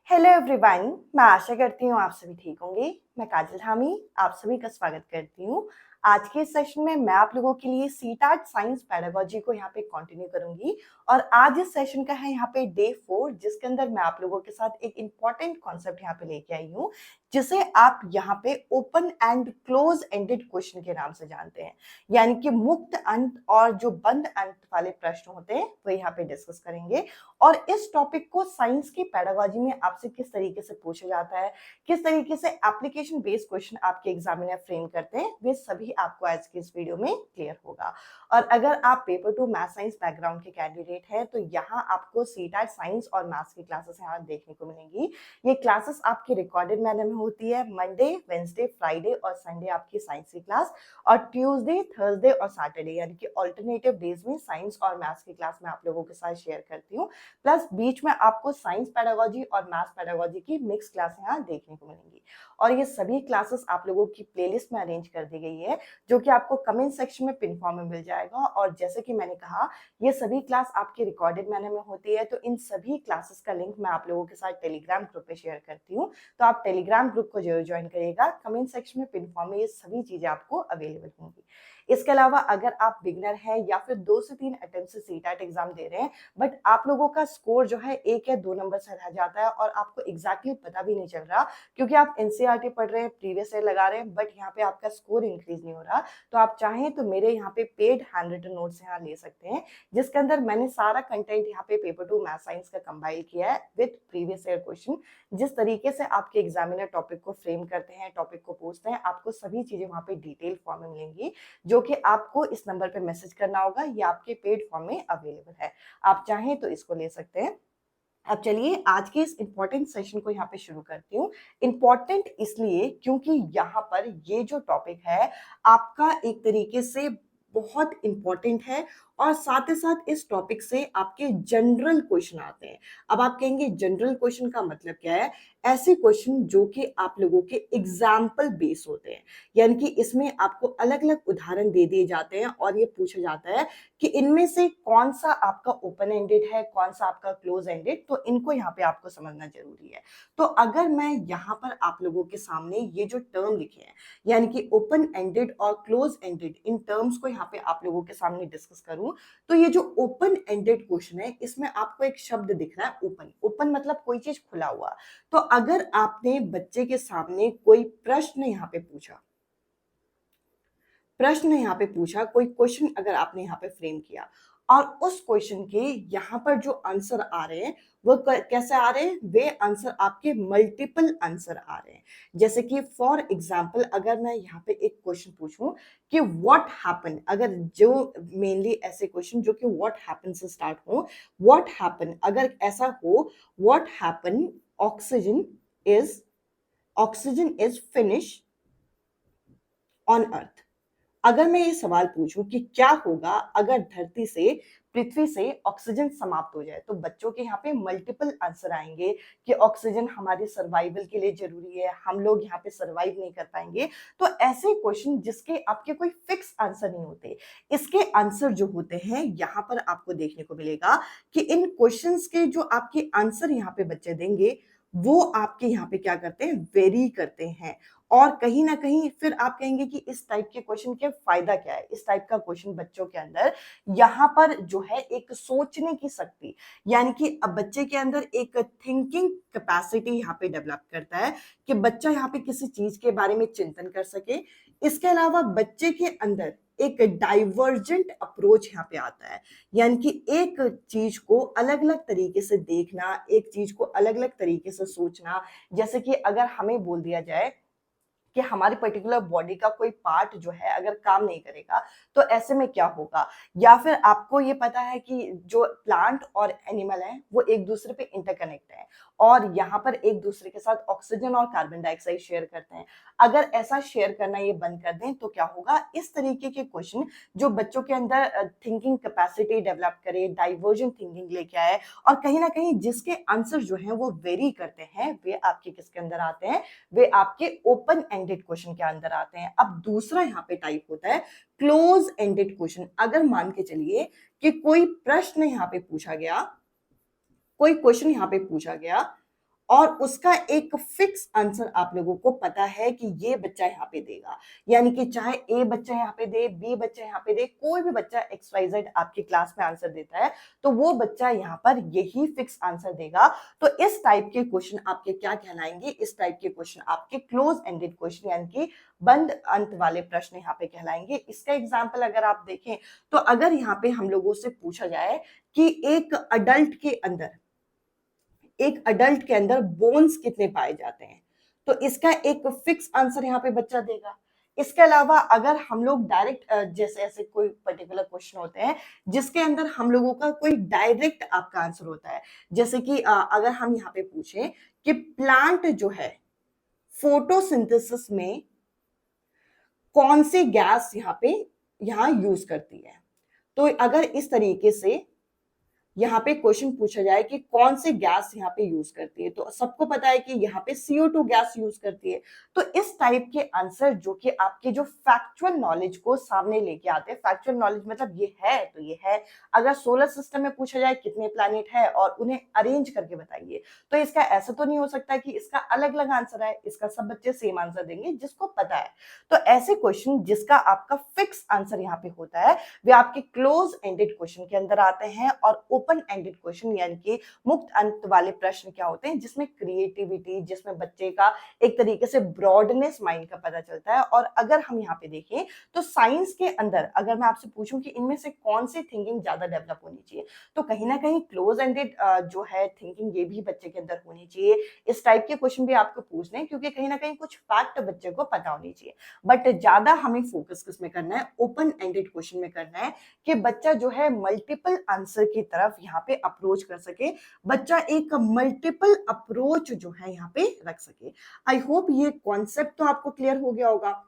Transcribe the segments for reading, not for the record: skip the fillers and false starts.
Hello everyone. मैं आशा करती हूँ आप सभी ठीक होंगे। मैं काजल धामी आप सभी का स्वागत करती हूँ। आज के सेशन में मैं आप लोगों के लिए सीटैट साइंस पेडागोजी को यहाँ पे कंटिन्यू करूंगी और आज इस सेशन का है यहाँ पे डे 4, जिसके अंदर मैं आप लोगों के साथ एक इम्पॉर्टेंट कॉन्सेप्ट यहाँ पे लेके आई हूँ, जिसे आप यहाँ पे open and close ended question के नाम से जानते हैं। यानी कि मुक्त अंत और जो बंद अंत वाले प्रश्न होते हैं वो यहाँ पे डिस्कस करेंगे। और इस टॉपिक को साइंस की पेडागोजी में आपसे किस तरीके से पूछा जाता है, किस तरीके से एप्लीकेशन बेस्ड क्वेश्चन आपके एग्जामिनर फ्रेम करते हैं, वे सभी आपको आज की इस वीडियो में क्लियर होगा। और अगर आप पेपर 2 मैथ साइंस बैकग्राउंड के कैंडिडेट हैं तो यहाँ आपको सीटैट साइंस और मैथ्स की क्लासेस यहाँ देखने को मिलेंगी। ये क्लासेस आपकी रिकॉर्डेड मैनर में होती है। मंडे, वेंसडे, फ्राइडे और संडे आपकी साइंस की क्लास, और ट्यूसडे, थर्सडे और सैटरडे यानी कि ऑल्टरनेटिव डेज में साइंस और मैथ्स की क्लास मैं आप लोगों के साथ शेयर करती हूँ। प्लस बीच में आपको साइंस पेडागोजी और मैथ्स पेडागोजी की मिक्स क्लास यहाँ देखने को मिलेंगी। और ये सभी क्लासेस आप लोगों की प्लेलिस्ट में अरेंज कर दी गई है, जो कि आपको कमेंट सेक्शन में पिन फॉर्म में मिल जाएगा। और जैसे कि मैंने कहा, ये सभी क्लास आपकी रिकॉर्डेड मैनर में होती है, तो इन सभी क्लासेस का लिंक मैं आप लोगों के साथ टेलीग्राम ग्रुप पे शेयर करती हूँ, तो आप टेलीग्राम ग्रुप को जरूर ज्वाइन करिएगा। कमेंट सेक्शन में पिन फॉर्म में ये सभी चीजें आपको अवेलेबल होंगी। इसके अलावा अगर आप बिगनर हैं या फिर 2 से 3 अटेम्प्ट से सीटैट एग्जाम दे रहे हैं, बट आप लोगों का स्कोर जो है 1 या 2 नंबर से रह जाता है और आपको एग्जैक्टली पता भी नहीं चल रहा, क्योंकि आप एनसीईआरटी पढ़ रहे हैं, प्रीवियस ईयर लगा रहे हैं, बट यहाँ पे आपका स्कोर इंक्रीज नहीं हो रहा, तो आप चाहें तो मेरे यहाँ पे पेड हैंड रिटन नोट्स यहाँ ले सकते हैं, जिसके अंदर मैंने सारा कंटेंट यहाँ पे पेपर 2 मैथ साइंस का कंपाइल किया है विद प्रीवियस ईयर क्वेश्चन। जिस तरीके से आपके एग्जामिनर टॉपिक को फ्रेम करते हैं, टॉपिक को पूछते हैं, आपको सभी चीजें वहाँ पे डिटेल फॉर्म में मिलेंगी, जो कि आपको इस नंबर पे मैसेज करना होगा। ये आपके पेड फॉर्म में अवेलेबल है, आप चाहें तो इसको ले सकते हैं। अब चलिए आज के इस इंपॉर्टेंट सेशन को यहाँ पे शुरू करती हूँ। इंपॉर्टेंट इसलिए क्योंकि यहाँ पर ये जो टॉपिक है आपका एक तरीके से बहुत इंपॉर्टेंट है, और साथ ही साथ इस टॉपिक से आपके जनरल क्वेश्चन आते हैं। अब आप कहेंगे जनरल क्वेश्चन का मतलब क्या है? ऐसे क्वेश्चन जो कि आप लोगों के एग्जाम्पल बेस होते हैं, यानी कि इसमें आपको अलग अलग उदाहरण दे दिए जाते हैं और ये पूछा जाता है कि इनमें से कौन सा आपका ओपन एंडेड है, कौन सा आपका क्लोज एंडेड, तो इनको यहाँ पे आपको समझना जरूरी है। तो अगर मैं यहाँ पर आप लोगों के सामने ये जो टर्म लिखे हैं, यानी कि ओपन एंडेड और क्लोज एंडेड, इन टर्म्स को यहाँ पे आप लोगों के सामने डिस्कस करूं, तो ये जो ओपन एंडेड क्वेश्चन है, इसमें आपको एक शब्द दिख रहा है ओपन। ओपन मतलब कोई चीज खुला हुआ। तो अगर आपने बच्चे के सामने कोई प्रश्न यहाँ पे पूछा, कोई क्वेश्चन अगर आपने यहाँ पे फ्रेम किया, और उस क्वेश्चन के यहाँ पर जो आंसर आ रहे हैं वो कैसे आ रहे हैं? वे आंसर आपके मल्टीपल आंसर आ रहे हैं। जैसे कि फॉर एग्जांपल अगर मैं यहाँ पे एक क्वेश्चन पूछूं कि व्हाट हैपन, अगर जो मेनली ऐसे क्वेश्चन जो कि व्हाट हैपन से स्टार्ट हो, व्हाट हैपन अगर ऐसा हो, what happen oxygen is finish on earth. अगर मैं ये सवाल पूछूं कि क्या होगा अगर धरती से, पृथ्वी से ऑक्सीजन समाप्त हो जाए, तो बच्चों के यहाँ पे मल्टीपल आंसर आएंगे कि ऑक्सीजन हमारे सर्वाइवल के लिए जरूरी है, हम लोग यहाँ पे सर्वाइव नहीं कर पाएंगे। तो ऐसे क्वेश्चन जिसके आपके कोई फिक्स आंसर नहीं होते, इसके आंसर जो होते हैं यहाँ पर आपको देखने को मिलेगा कि इन क्वेश्चंस के जो आपके आंसर यहाँ पे बच्चे देंगे, वो आपके यहाँ पे क्या करते हैं? वेरी करते हैं। और कहीं ना कहीं फिर आप कहेंगे कि इस टाइप के क्वेश्चन के फायदा क्या है? इस टाइप का क्वेश्चन बच्चों के अंदर यहाँ पर जो है एक सोचने की शक्ति, यानी कि अब बच्चे के अंदर एक थिंकिंग कैपेसिटी यहाँ पे डेवलप करता है कि बच्चा यहाँ पे किसी चीज के बारे में चिंतन कर सके। इसके अलावा बच्चे के अंदर एक डाइवर्जेंट अप्रोच यहाँ पे आता है, यानी कि एक चीज को अलग अलग तरीके से देखना, एक चीज को अलग अलग तरीके से सोचना। जैसे कि अगर हमें बोल दिया जाए कि हमारी पर्टिकुलर बॉडी का कोई पार्ट जो है अगर काम नहीं करेगा, तो ऐसे में क्या होगा? या फिर आपको ये पता है कि जो प्लांट और एनिमल है वो एक दूसरे पे इंटरकनेक्ट है, और यहाँ पर एक दूसरे के साथ ऑक्सीजन और कार्बन डाइऑक्साइड शेयर करते हैं। अगर ऐसा शेयर करना ये बंद कर दें तो क्या होगा? इस तरीके के क्वेश्चन जो बच्चों के अंदर थिंकिंग कैपेसिटी डेवलप करे, डाइवर्जेंट थिंकिंग लेके आए, और कहीं ना कहीं जिसके आंसर जो है वो वेरी करते हैं, वे आपके किसके अंदर आते हैं? वे आपके ओपन एंडेड क्वेश्चन के अंदर आते हैं। अब दूसरा यहाँ पे टाइप होता है क्लोज एंडेड क्वेश्चन। अगर मान के चलिए कि कोई प्रश्न यहाँ पे पूछा गया, कोई क्वेश्चन यहाँ पे पूछा गया, और उसका एक फिक्स आंसर आप लोगों को पता है कि ये बच्चा यहाँ पे देगा, यानी कि चाहे ए बच्चा यहाँ पे दे, बी बच्चा यहाँ पे दे, कोई भी बच्चा XYZ आपकी क्लास में आंसर देता है तो वो बच्चा यहाँ पर यही फिक्स आंसर देगा। तो इस टाइप के क्वेश्चन आपके क्या कहलाएंगे, इस टाइप के क्वेश्चन आपके क्लोज एंडेड क्वेश्चन यानी कि बंद अंत वाले प्रश्न यहाँ पे कहलाएंगे। इसका एग्जाम्पल अगर आप देखें तो अगर यहाँ पे हम लोगों से पूछा जाए कि एक अडल्ट के अंदर बोन्स कितने पाए जाते हैं, तो इसका एक फिक्स आंसर यहाँ पे बच्चा देगा। इसके अलावा अगर हम लोग डायरेक्ट जैसे ऐसे कोई पर्टिकुलर क्वेश्चन होते हैं जिसके अंदर हम लोगों का कोई डायरेक्ट आपका आंसर होता है, जैसे कि अगर हम यहाँ पे पूछें कि प्लांट जो है फोटोसिंथेसिस में कौन सी गैस यहाँ यूज करती है, तो अगर इस तरीके से यहाँ पे क्वेश्चन पूछा जाए कि कौन से गैस यहाँ पे यूज करती है, तो सबको पता है कि यहाँ पे CO2 गैस यूज करती है। तो इस टाइप के आंसर जो कि आपके जो फैक्चुअल नॉलेज को सामने लेके आते हैं, फैक्चुअल नॉलेज मतलब ये है तो ये है। अगर सोलर सिस्टम में पूछा जाए कितने प्लैनेट है और उन्हें अरेंज करके बताइए, तो इसका ऐसा तो नहीं हो सकता कि इसका अलग अलग आंसर है, इसका सब बच्चे सेम आंसर देंगे जिसको पता है। तो ऐसे क्वेश्चन जिसका आपका फिक्स आंसर यहाँ पे होता है वे आपके क्लोज एंडेड क्वेश्चन के अंदर आते हैं। और ओपन एंडेड क्वेश्चन यानी कि मुक्त अंत वाले प्रश्न क्या होते हैं, जिसमें क्रिएटिविटी, जिसमें बच्चे का एक तरीके से ब्रॉडनेस माइंड का पता चलता है। और अगर हम यहाँ पे देखें तो साइंस के अंदर अगर मैं आपसे पूछूं कि इनमें से कौन सी थिंकिंग ज्यादा डेवलप होनी चाहिए, तो कहीं ना कहीं क्लोज एंडेड जो है थिंकिंग ये भी बच्चे के अंदर होनी चाहिए। इस टाइप के क्वेश्चन भी आपको पूछने हैं क्योंकि कहीं ना कहीं कुछ फैक्ट बच्चे को पता होनी चाहिए। बट ज्यादा हमें फोकस किसमें करना है, ओपन एंडेड क्वेश्चन में करना है कि बच्चा जो है मल्टीपल आंसर की तरफ यहाँ पे अप्रोच कर सके, बच्चा एक मल्टीपल अप्रोच जो है यहाँ पे रख सके। आई होप ये कॉन्सेप्ट तो आपको क्लियर हो गया होगा।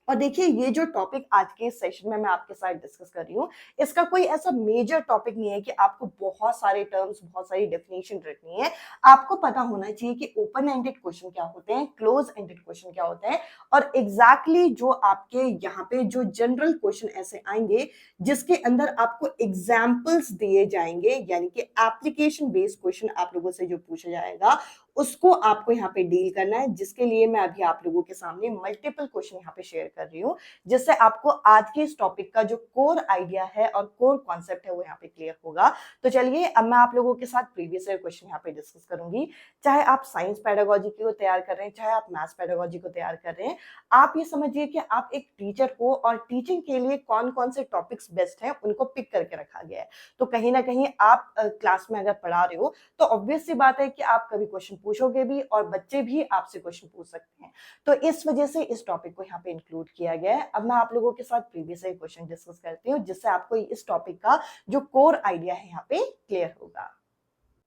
और देखिए ये जो टॉपिक आज के इस सेशन में मैं आपके साथ डिस्कस कर रही हूँ, इसका कोई ऐसा मेजर टॉपिक नहीं है कि आपको बहुत सारे टर्म्स, बहुत सारी डेफिनेशन रखनी है। आपको पता होना चाहिए कि ओपन एंडेड क्वेश्चन क्या होते हैं, क्लोज एंडेड क्वेश्चन क्या होते हैं, और एग्जैक्टली जो आपके यहाँ पे जो जनरल क्वेश्चन ऐसे आएंगे जिसके अंदर आपको एग्जाम्पल्स दिए जाएंगे, यानी कि एप्लीकेशन बेस्ड क्वेश्चन आप लोगों से जो पूछा जाएगा उसको आपको यहाँ पे डील करना है, जिसके लिए मैं अभी आप लोगों के सामने मल्टीपल क्वेश्चन यहाँ पे शेयर कर रही हूँ, जिससे आपको आज के इस टॉपिक का जो कोर आइडिया है और कोर कॉन्सेप्ट है वो यहाँ पे क्लियर होगा। तो चलिए अब मैं आप लोगों के साथ प्रीवियस ईयर क्वेश्चन यहाँ पे डिस्कस करूंगी। चाहे आप साइंस पेडागोजी को तैयार कर रहे हैं, चाहे आप मैथ्स पेडागोजी को तैयार कर रहे हैं, आप ये समझिए कि आप एक टीचर हो और टीचिंग के लिए कौन कौन से टॉपिक्स बेस्ट हैं उनको पिक करके रखा गया है। तो कहीं ना कहीं आप क्लास में अगर पढ़ा रहे हो तो ऑब्वियस सी बात है कि आप कभी क्वेश्चन पूछोगे भी और बच्चे भी आपसे क्वेश्चन पूछ सकते हैं। तो इस वजह से इस टॉपिक को यहाँ पे इंक्लूड किया गया है। अब मैं आप लोगों के साथ प्रीवियस क्वेश्चन डिस्कस करती हूँ जिससे आपको इस टॉपिक का जो कोर आइडिया है यहाँ पे क्लियर होगा।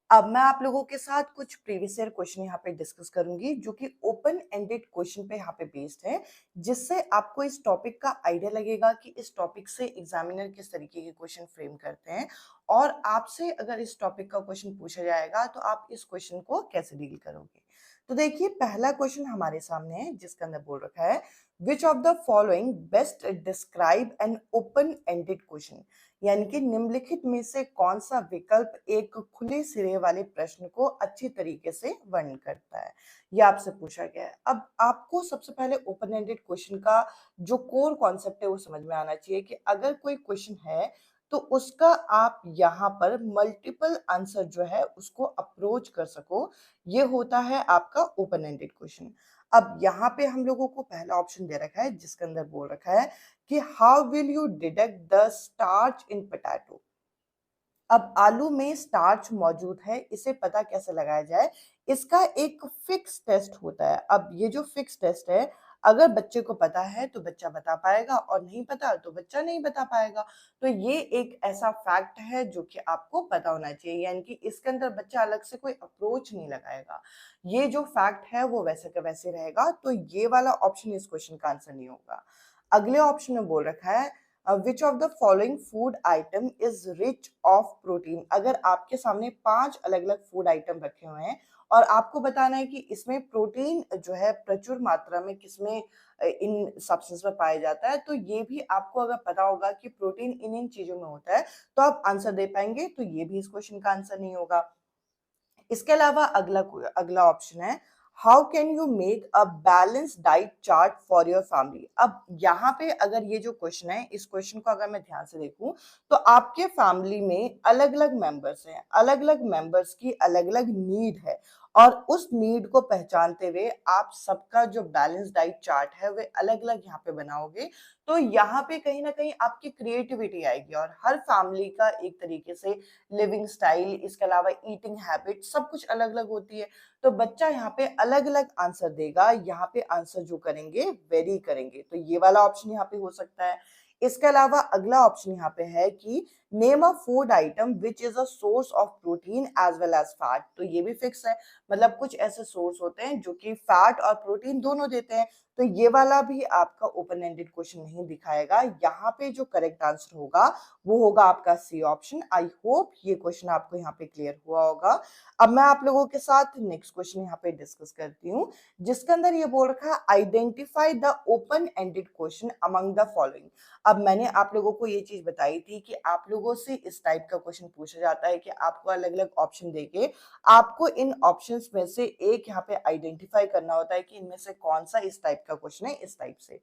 अब मैं आप लोगों के साथ कुछ प्रीवियस ईयर क्वेश्चन यहाँ पे डिस्कस करूंगी जो कि ओपन एंडेड क्वेश्चन पे यहाँ पे बेस्ड है, जिससे आपको इस टॉपिक का आइडिया लगेगा कि इस टॉपिक से एग्जामिनर किस तरीके के क्वेश्चन फ्रेम करते हैं और आपसे अगर इस टॉपिक का क्वेश्चन पूछा जाएगा तो आप इस क्वेश्चन को कैसे डील करोगे। तो देखिए पहला क्वेश्चन हमारे सामने है जिसके अंदर बोल रखा है which of the following best describe an open ended question, यानी कि निम्नलिखित में से कौन सा विकल्प एक खुले सिरे वाले प्रश्न को अच्छी तरीके से वर्णन करता है, यह आपसे पूछा गया है। अब आपको सबसे पहले ओपन एंडेड क्वेश्चन का जो कोर कॉन्सेप्ट है वो समझ में आना चाहिए कि अगर कोई क्वेश्चन है तो उसका आप यहाँ पर मल्टीपल आंसर जो है उसको अप्रोच कर सको, ये होता है आपका ओपन एंडेड क्वेश्चन। अब यहाँ पे हम लोगों को पहला ऑप्शन दे रखा है जिसके अंदर बोल रखा है कि how will you detect the starch in potato. अब आलू में स्टार्च मौजूद है, इसे पता कैसे लगाया जाए, इसका एक फिक्स टेस्ट होता है। अब ये जो फिक्स टेस्ट है अगर बच्चे को पता है तो बच्चा बता पाएगा और नहीं पता तो बच्चा नहीं बता पाएगा। तो ये एक ऐसा फैक्ट है जो कि आपको पता होना चाहिए, यानी कि इसके अंदर बच्चा अलग से कोई अप्रोच नहीं लगाएगा, ये जो फैक्ट है वो वैसे का वैसे रहेगा। तो ये वाला ऑप्शन इस क्वेश्चन का आंसर नहीं होगा। अगले ऑप्शन में बोल रखा है which of the following food item is rich of protein. अगर आपके सामने 5 अलग अलग फूड आइटम रखे हुए हैं और आपको बताना है कि इसमें प्रोटीन जो है प्रचुर मात्रा में किसमें इन सब्सटेंस में पाया जाता है, तो ये भी आपको अगर पता होगा कि प्रोटीन इन इन चीजों में होता है तो आप आंसर दे पाएंगे, तो ये भी इस क्वेश्चन का आंसर नहीं होगा। इसके अलावा अगला अगला ऑप्शन है, how can you make a balance diet chart for your family. अब यहाँ पे अगर ये जो क्वेश्चन है, इस क्वेश्चन को अगर मैं ध्यान से देखूं तो आपके फैमिली में अलग अलग मेंबर्स हैं, अलग अलग मेंबर्स की अलग अलग नीड है, और उस नीड को पहचानते हुए आप सबका जो बैलेंस डाइट चार्ट है वे अलग अलग यहाँ पे बनाओगे। तो यहाँ पे कहीं ना कहीं आपकी क्रिएटिविटी आएगी, और हर फैमिली का एक तरीके से लिविंग स्टाइल, इसके अलावा ईटिंग हैबिट सब कुछ अलग अलग होती है। तो बच्चा यहाँ पे अलग अलग आंसर देगा, यहाँ पे आंसर जो करेंगे वेरी करेंगे। तो ये वाला ऑप्शन यहाँ पे हो सकता है। इसके अलावा अगला ऑप्शन यहाँ पे है कि name a food item which is a source of protein as well as fat. तो ये भी फिक्स है, मतलब कुछ ऐसे सोर्स होते हैं जो कि फैट और प्रोटीन दोनों देते हैं। तो ये वाला भी आपका ओपन एंडेड क्वेश्चन नहीं दिखाएगा। यहाँ पे जो करेक्ट आंसर होगा वो होगा आपका सी ऑप्शन। आई होप ये क्वेश्चन आपको यहाँ पे क्लियर हुआ होगा। अब मैं आप लोगों के साथ नेक्स्ट क्वेश्चन यहाँ पे डिस्कस करती हूँ, जिसके अंदर ये बोल रखा है, identify the open ended question among the following. अब मैंने आप लोगों को ये चीज बताई थी कि आप लोगों से इस टाइप का क्वेश्चन पूछा जाता है कि आपको अलग अलग ऑप्शन देके आपको इन ऑप्शंस में से एक यहाँ पे आइडेंटिफाई करना होता है कि इनमें से कौन सा इस टाइप का क्वेश्चन है, इस टाइप से।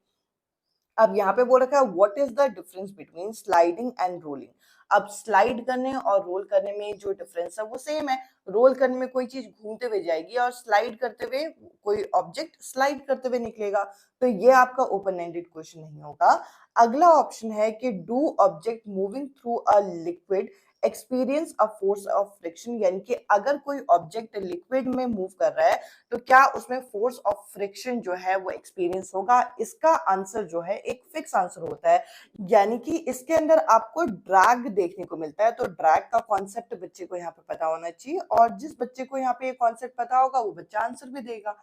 अब यहाँ पे बोल रखा है, what is the difference between sliding and rolling. अब स्लाइड करने और रोल करने में जो डिफरेंस है वो सेम है। रोल करने में कोई चीज घूमते हुए जाएगी, और स्लाइड करते हुए कोई ऑब्जेक्ट स्लाइड करते हुए निकलेगा। तो ये आपका ओपन एंडेड क्वेश्चन नहीं होगा। अगला ऑप्शन है कि do object moving through a liquid experience a force of friction, यानी कि अगर कोई ऑब्जेक्ट लिक्विड में मूव कर रहा है तो क्या उसमें फोर्स ऑफ फ्रिक्शन जो है वो एक्सपीरियंस होगा। इसका आंसर जो है एक फिक्स आंसर होता है, यानी कि इसके अंदर आपको ड्रैग देखने को मिलता है। तो ड्रैग का कॉन्सेप्ट बच्चे को यहाँ पे पता होना चाहिए, और जिस बच्चे को यहाँ पे ये कॉन्सेप्ट पता होगा वो बच्चा आंसर भी देगा।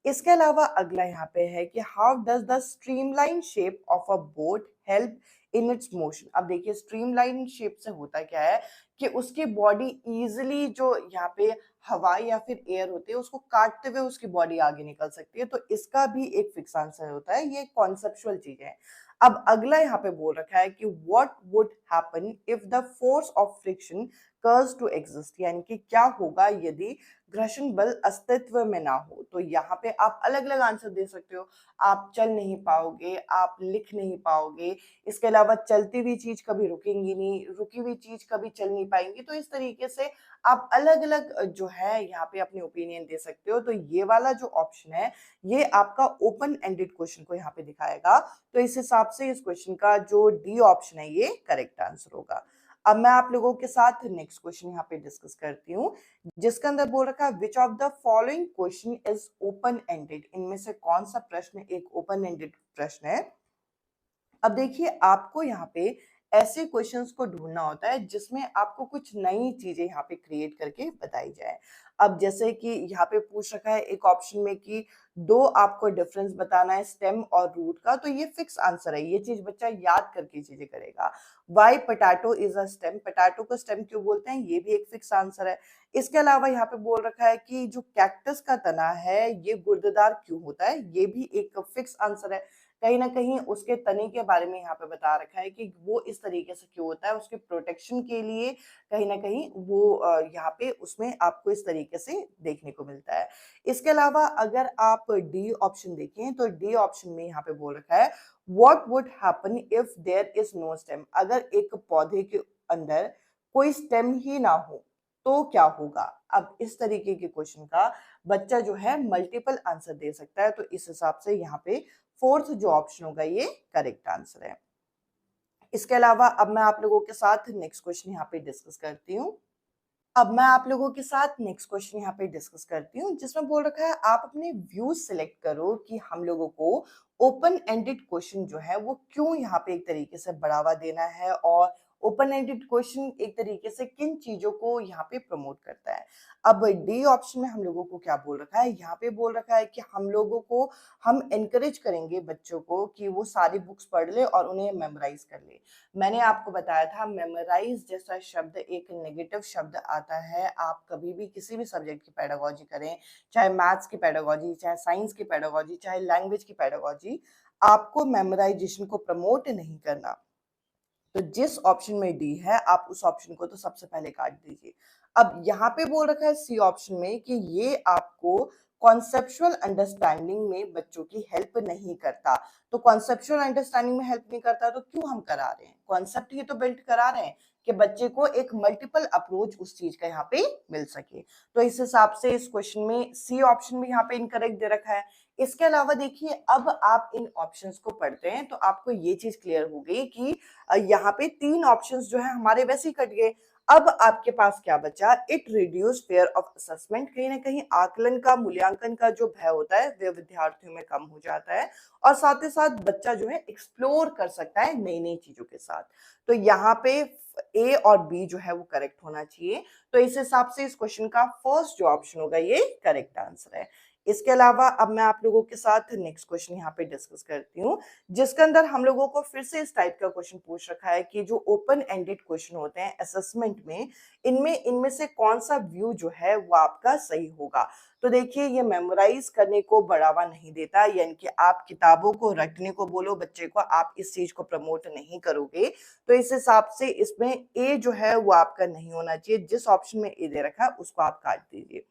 इसके अलावा अगला यहाँ पे है कि how does the streamline shape of a boat help in its motion. अब देखिए स्ट्रीमलाइन शेप से होता क्या है कि उसकी बॉडी इजिली जो यहाँ पे हवा या फिर एयर होती है उसको काटते हुए उसकी बॉडी आगे निकल सकती है। तो इसका भी एक फिक्स आंसर होता है, ये कॉन्सेप्चुअल चीज है। अब अगला यहाँ पे बोल रखा है कि what would happen if the force of friction कर्स टू एग्जिस्ट, यानी कि क्या होगा यदि घर्षण बल अस्तित्व में ना हो। तो यहाँ पे आप अलग अलग आंसर दे सकते हो। आप चल नहीं पाओगे, आप लिख नहीं पाओगे, इसके अलावा चलती हुई चीज कभी रुकेंगी नहीं, रुकी हुई चीज कभी चल नहीं पाएंगी। तो इस तरीके से आप अलग अलग जो है यहाँ पे अपने ओपिनियन दे सकते हो। तो ये वाला जो ऑप्शन है ये आपका ओपन एंडेड क्वेश्चन को यहाँ पे दिखाएगा। तो इस हिसाब से इस क्वेश्चन का जो डी ऑप्शन है ये करेक्ट आंसर होगा। अब मैं आप लोगों के साथ नेक्स्ट क्वेश्चन यहाँ पे डिस्कस करती हूँ, जिसके अंदर बोल रखा है, which of the following question is open ended. इनमें से कौन सा प्रश्न एक ओपन एंडेड प्रश्न है। अब देखिए आपको यहाँ पे ऐसे क्वेश्चंस को ढूंढना होता है जिसमें आपको कुछ नई चीजें यहाँ पे क्रिएट करके बताई जाए। अब जैसे कि यहाँ पे पूछ रखा है एक ऑप्शन में कि दो आपको डिफरेंस बताना है स्टेम और रूट का। तो ये फिक्स आंसर है, ये चीज बच्चा याद करके चीजें करेगा। Why potato is a stem, potato को स्टेम क्यों बोलते हैं, ये भी एक फिक्स आंसर है। इसके अलावा यहाँ पे बोल रखा है कि जो कैक्टस का तना है ये गुर्देदार क्यों होता है, ये भी एक फिक्स आंसर है। कहीं ना कहीं उसके तने के बारे में यहाँ पे बता रखा है कि वो इस तरीके से क्यों होता है, उसके प्रोटेक्शन के लिए कहीं ना कहीं वो यहाँ पे उसमें आपको इस तरीके से देखने को मिलता है। इसके अलावा अगर आप डी ऑप्शन देखें तो डी ऑप्शन में यहाँ पे बोल रखा है, what would happen if there is no stem. अगर एक पौधे के अंदर कोई स्टेम ही ना हो तो क्या होगा। अब इस तरीके के क्वेश्चन का बच्चा जो है मल्टीपल आंसर दे सकता है। तो इस हिसाब से यहाँ पे फोर्थ जो ऑप्शन होगा ये करेक्ट आंसर है। इसके अलावा अब मैं आप लोगों के साथ नेक्स्ट क्वेश्चन यहाँ पे डिस्कस करती हूँ। अब मैं आप लोगों के साथ नेक्स्ट क्वेश्चन यहाँ पे डिस्कस करती हूँ, जिसमें बोल रखा है आप अपने व्यूज सिलेक्ट करो कि हम लोगों को ओपन एंडेड क्वेश्चन जो है वो क्यों यहाँ पे एक तरीके से बढ़ावा देना है, और ओपन एंडेड क्वेश्चन एक तरीके से किन चीजों को यहाँ पे प्रमोट करता है। अब डी ऑप्शन में हम लोगों को क्या बोल रखा है, यहाँ पे बोल रखा है कि हम लोगों को हम एनकरेज करेंगे बच्चों को कि वो सारी बुक्स पढ़ ले और उन्हें मेमोराइज कर ले। मैंने आपको बताया था मेमोराइज जैसा शब्द एक नेगेटिव शब्द आता है। आप कभी भी किसी भी सब्जेक्ट की पेडागोजी करें, चाहे मैथ्स की पेडागोजी, चाहे साइंस की पेडागोजी, चाहे लैंग्वेज की पेडागोजी, आपको मेमोराइजेशन को प्रमोट नहीं करना। तो जिस ऑप्शन में डी है आप उस ऑप्शन को तो सबसे पहले काट दीजिए। अब यहाँ पे बोल रखा है सी ऑप्शन में कि ये आपको कॉन्सेप्चुअल अंडरस्टैंडिंग में बच्चों की हेल्प नहीं करता। तो कॉन्सेप्चुअल अंडरस्टैंडिंग में हेल्प नहीं करता तो क्यों हम करा रहे हैं? कॉन्सेप्ट ये तो बिल्ड करा रहे हैं कि बच्चे को एक मल्टीपल अप्रोच उस चीज का यहाँ पे मिल सके। तो इस हिसाब से इस क्वेश्चन में सी ऑप्शन भी यहाँ पे इनकरेक्ट दे रखा है। इसके अलावा देखिए, अब आप इन ऑप्शंस को पढ़ते हैं तो आपको ये चीज क्लियर हो गई कि यहाँ पे 3 ऑप्शंस जो है हमारे वैसे ही कट गए। अब आपके पास क्या बचा? It reduce fair of assessment. कहीं ना कहीं आकलन का, मूल्यांकन का जो भय होता है वह विद्यार्थियों में कम हो जाता है और साथ ही साथ बच्चा जो है एक्सप्लोर कर सकता है नई नई चीजों के साथ। तो यहाँ पे ए और बी जो है वो करेक्ट होना चाहिए। तो इस हिसाब से इस क्वेश्चन का फर्स्ट जो ऑप्शन होगा ये करेक्ट आंसर है। इसके अलावा अब मैं आप लोगों के साथ नेक्स्ट क्वेश्चन यहाँ पे डिस्कस करती हूँ, जिसके अंदर हम लोगों को फिर से इस टाइप का क्वेश्चन पूछ रखा है कि जो ओपन एंडेड क्वेश्चन होते हैं असेसमेंट में, इनमें इनमें से कौन सा व्यू जो है वो आपका सही होगा। तो देखिए, ये मेमोराइज करने को बढ़ावा नहीं देता, यानी कि आप किताबों को रटने को बोलो बच्चे को, आप इस चीज को प्रमोट नहीं करोगे। तो इस हिसाब से इसमें ए जो है वो आपका नहीं होना चाहिए। जिस ऑप्शन में ए दे रखा है उसको आप काट दीजिए।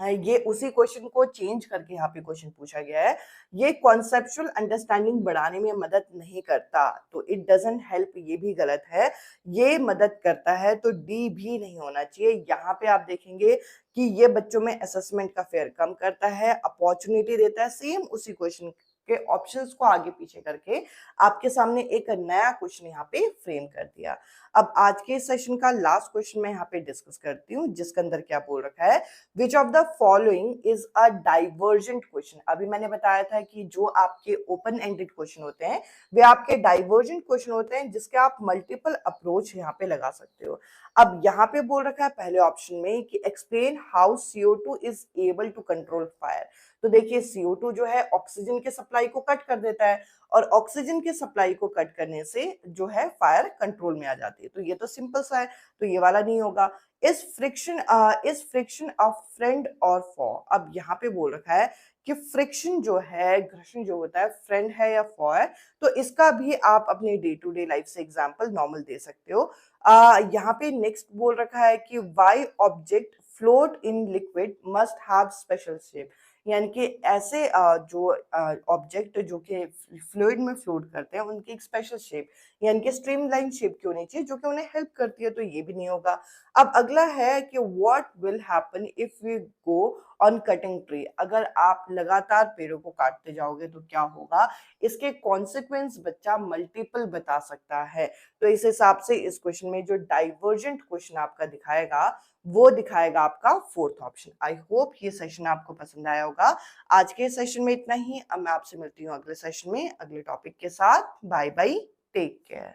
ये उसी क्वेश्चन को चेंज करके यहाँ पे क्वेश्चन पूछा गया है। ये कॉन्सेप्चुअल अंडरस्टैंडिंग बढ़ाने में मदद नहीं करता, तो इट डजंट हेल्प, ये भी गलत है। ये मदद करता है, तो डी भी नहीं होना चाहिए। यहाँ पे आप देखेंगे कि ये बच्चों में असेसमेंट का फेयर कम करता है, अपॉर्चुनिटी देता है। सेम उसी क्वेश्चन के ऑप्शंस को आगे पीछे करके आपके सामने एक नया क्वेश्चन यहाँ पे फ्रेम कर दिया। अब आज के सेशन का लास्ट क्वेश्चन मैं यहाँ पे डिस्कस करती हूँ, जिसके अंदर क्या बोल रखा है, which of the following is a divergent question. अभी मैंने बताया था कि जो आपके ओपन एंडेड क्वेश्चन होते हैं वे आपके डाइवर्जेंट क्वेश्चन होते हैं, जिसके आप मल्टीपल अप्रोच यहाँ पे लगा सकते हो। अब यहाँ पे बोल रखा है पहले ऑप्शन में कि explain how CO2 is able to control fire. तो देखिए, CO2 जो है ऑक्सीजन के सप्लाई को कट कर देता है और ऑक्सीजन के सप्लाई को कट करने से जो है फायर कंट्रोल में आ जाती है। तो ये तो सिंपल सा है, तो ये वाला नहीं होगा। इस फ्रिक्शन ऑफ फ्रेंड और फॉ। अब यहाँ पे बोल रखा है कि फ्रिक्शन जो है, घर्षण जो होता है, फ्रेंड है या फॉ है। तो इसका भी आप अपने डे टू डे लाइफ से एग्जांपल नॉर्मल दे सकते हो। यहाँ पे नेक्स्ट बोल रखा है कि why object float in liquid must have special shape. यानी कि ऐसे जो ऑब्जेक्ट जो कि फ्लूइड में फ्लोट करते हैं उनकी एक स्पेशल शेप, यानी कि स्ट्रीमलाइन शेप की होनी चाहिए जो कि उन्हें हेल्प करती है। तो ये भी नहीं होगा। अब अगला है कि what will happen if we go on cutting tree. अगर आप लगातार पेड़ों को काटते जाओगे तो क्या होगा, इसके कॉन्सिक्वेंस बच्चा मल्टीपल बता सकता है। तो इस हिसाब से इस क्वेश्चन में जो डाइवर्जेंट क्वेश्चन आपका दिखाएगा वो दिखाएगा आपका फोर्थ ऑप्शन। आई होप ये सेशन आपको पसंद आया होगा। आज के सेशन में इतना ही। अब मैं आपसे मिलती हूँ अगले सेशन में अगले टॉपिक के साथ। Bye bye, take care.